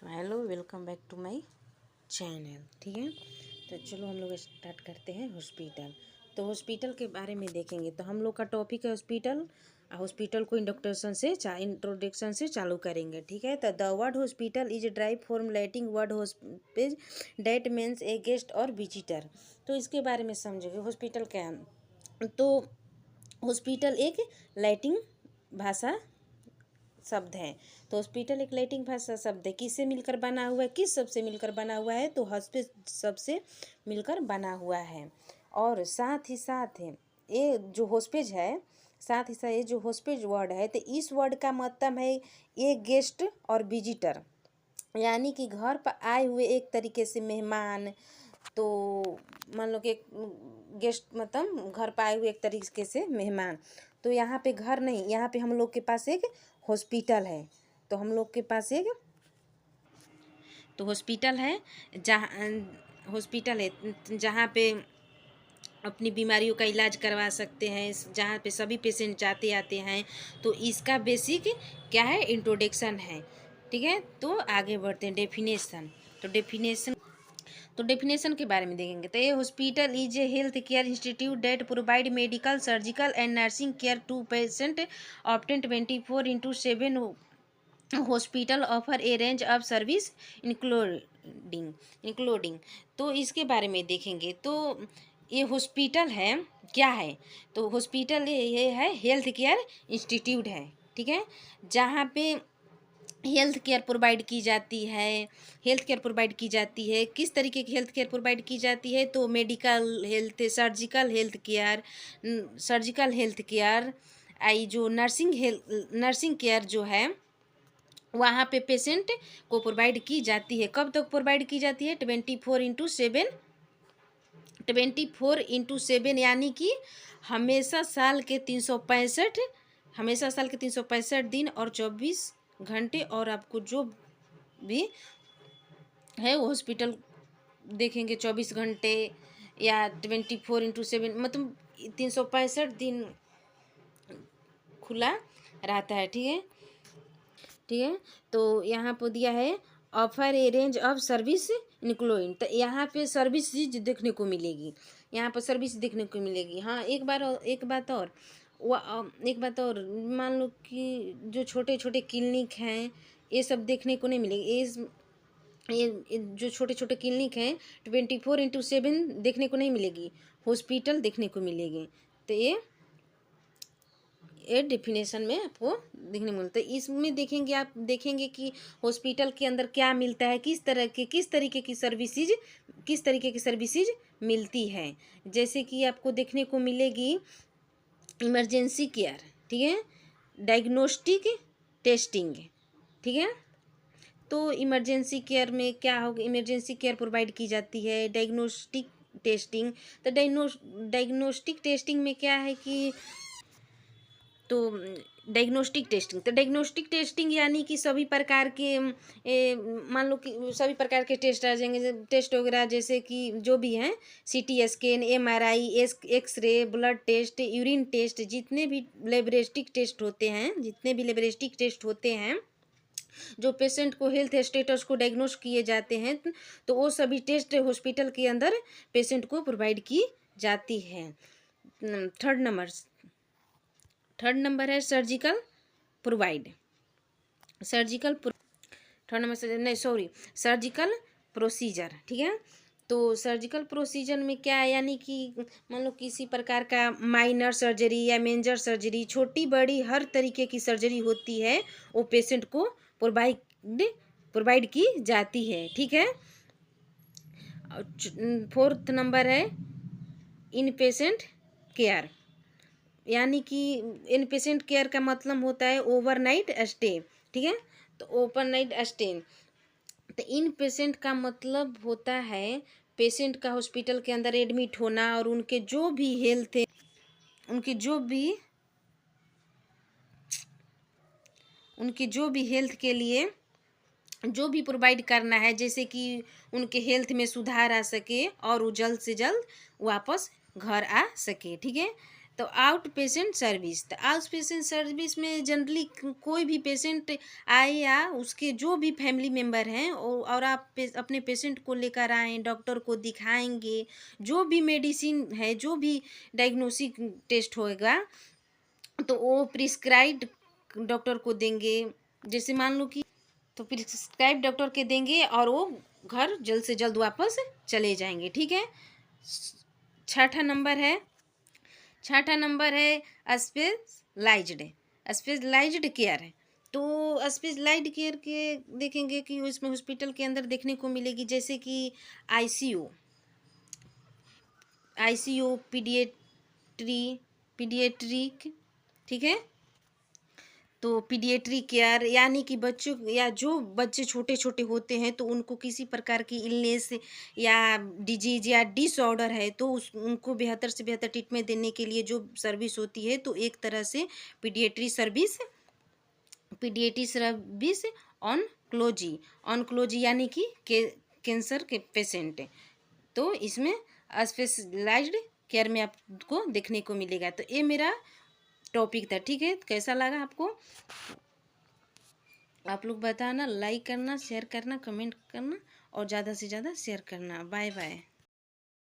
Hello, welcome back to my channel. ठीक है, तो चलो हम लोग स्टार्ट करते हैं हॉस्पिटल। तो हॉस्पिटल के बारे में देखेंगे। तो हम लोग का टॉपिक है हॉस्पिटल। हॉस्पिटल को इंट्रोडक्शन से चालू करेंगे। ठीक है, तो the word hospital is drive from Latin word hospice that means A guest और विजिटर। तो इसके बारे में समझेंगे हॉस्पिटल क्या है। तो हॉस्पिटल एक लैटिन भाषा शब्द है। तो हॉस्पिटल एक लैटिन भाषा शब्द है। किससे मिलकर बना हुआ है, किस शब्द से मिलकर बना हुआ है? तो हॉस्पिस शब्द से मिलकर बना हुआ है। और साथ ही साथ ये जो हॉस्पिस है, साथ ही साथ ये जो हॉस्पिस वर्ड है, तो इस वर्ड का मतलब है एक गेस्ट और विजिटर, यानी कि घर पर आए हुए एक तरीके से मेहमान। तो मान लो कि एक गेस्ट मतलब घर पर आए हुए एक तरीके से मेहमान। तो यहाँ पे घर नहीं, यहाँ पे हम लोग के पास एक हॉस्पिटल है। तो हम लोग के पास एक तो हॉस्पिटल है, जहाँ पे अपनी बीमारियों का इलाज करवा सकते हैं, जहाँ पे सभी पेशेंट जाते आते हैं। तो इसका बेसिक क्या है, इंट्रोडक्शन है। ठीक है, तो आगे बढ़ते हैं डेफिनेशन। तो डेफिनेशन के बारे में देखेंगे। तो ये hospital is a health care institute that provide medical, surgical and nursing care to patient obtain 24/7। Hospital offer a range of service including. तो इसके बारे में देखेंगे। तो ये हॉस्पिटल है क्या है? तो हॉस्पिटल ये है हेल्थ केयर इंस्टीट्यूट है। ठीक है, जहाँ पे हेल्थ केयर प्रोवाइड की जाती है। हेल्थ केयर प्रोवाइड की जाती है, किस तरीके की हेल्थ केयर प्रोवाइड की जाती है? तो medical health, surgical health care, आई जो नर्सिंग केयर जो है वहाँ पे पेशेंट को प्रोवाइड की जाती है। कब तक प्रोवाइड की जाती है? 24/7 यानी कि हमेशा साल के 365 दिन और 24 घंटे। और आपको जो भी है वो हॉस्पिटल देखेंगे 24 घंटे या 24/7, मतलब 365 दिन खुला रहता है। ठीक है, ठीक है। तो यहाँ पर दिया है offer a range of service including. तो यहाँ पे सर्विसेज देखने को मिलेगी, यहाँ पर सर्विस देखने को मिलेगी। हाँ, एक बात और मान लो कि जो छोटे छोटे क्लिनिक हैं ये सब देखने को नहीं मिलेगी। ये जो छोटे छोटे क्लिनिक हैं 24/7 देखने को नहीं मिलेगी, हॉस्पिटल देखने को मिलेगी। तो ये डेफिनेशन में आपको देखने को मिलता है। इसमें देखेंगे, आप देखेंगे कि हॉस्पिटल के अंदर क्या मिलता है, किस तरीके की सर्विसेज मिलती है। जैसे कि आपको देखने को मिलेगी इमरजेंसी केयर। ठीक है, डायग्नोस्टिक टेस्टिंग। ठीक है, तो इमरजेंसी केयर में क्या होगा, इमरजेंसी केयर प्रोवाइड की जाती है। डायग्नोस्टिक टेस्टिंग, तो डायग्नोस्टिक टेस्टिंग में क्या है कि तो डायग्नोस्टिक टेस्टिंग यानी कि सभी प्रकार के मान लो कि सभी प्रकार के टेस्ट आ जाएंगे, टेस्ट वगैरह, जैसे कि जो भी हैं CT scan, MRI, x ray, blood test, urine test, जितने भी लेबोरेटरी टेस्ट होते हैं जो पेशेंट को हेल्थ स्टेटस को डायग्नोस किए जाते हैं, तो वो सभी टेस्ट हॉस्पिटल के अंदर पेशेंट को प्रोवाइड की जाती है। थर्ड नंबर है सर्जिकल प्रोवाइड। Surgical procedure. ठीक है, तो सर्जिकल प्रोसीजर में क्या है, यानी कि मान लो किसी प्रकार का माइनर सर्जरी या मेजर सर्जरी, छोटी बड़ी हर तरीके की सर्जरी होती है, वो पेशेंट को प्रोवाइड की जाती है। ठीक है, फोर्थ नंबर है इन पेशेंट केयर, यानी कि इन पेशेंट केयर का मतलब होता है ओवरनाइट स्टे। ठीक है, तो ओवरनाइट स्टे, तो इन पेशेंट का मतलब होता है पेशेंट का हॉस्पिटल के अंदर एडमिट होना और उनके जो भी हेल्थ है, उनकी जो भी हेल्थ के लिए जो भी प्रोवाइड करना है, जैसे कि उनके हेल्थ में सुधार आ सके और वो जल्द से जल्द वापस घर आ सके। ठीक है, तो आउट पेशेंट सर्विस, तो आउट पेशेंट सर्विस में जनरली कोई भी पेशेंट आए या उसके जो भी फैमिली मेम्बर हैं और आप अपने पेशेंट को लेकर आएँ, डॉक्टर को दिखाएंगे, जो भी मेडिसिन है, जो भी डायग्नोस्टिक टेस्ट होएगा तो वो प्रिस्क्राइब्ड डॉक्टर को देंगे। जैसे मान लो कि तो प्रिस्क्राइब डॉक्टर के देंगे और वो घर जल्द से जल्द वापस चले जाएंगे। ठीक है। छठा नंबर है स्पेशलाइज्ड केयर है। तो स्पेशलाइज्ड केयर के देखेंगे कि उसमें हॉस्पिटल के अंदर देखने को मिलेगी, जैसे कि आईसीयू पीडियाट्रिक। ठीक है। तो पीडियाट्रिक केयर यानी कि बच्चों या जो बच्चे छोटे छोटे होते हैं तो उनको किसी प्रकार की इलनेस या डिजीज या डिसऑर्डर है तो उनको बेहतर से बेहतर ट्रीटमेंट देने के लिए जो सर्विस होती है, तो एक तरह से पीडियाट्रिक सर्विस ऑनकोलॉजी यानी कि कैंसर के पेशेंट। तो इसमें स्पेशलाइज्ड केयर में आपको देखने को मिलेगा। तो ये मेरा टॉपिक था। ठीक है। कैसा लगा आपको? आप लोग बताना, लाइक करना, शेयर करना, कमेंट करना और ज़्यादा से ज़्यादा शेयर करना। Bye bye.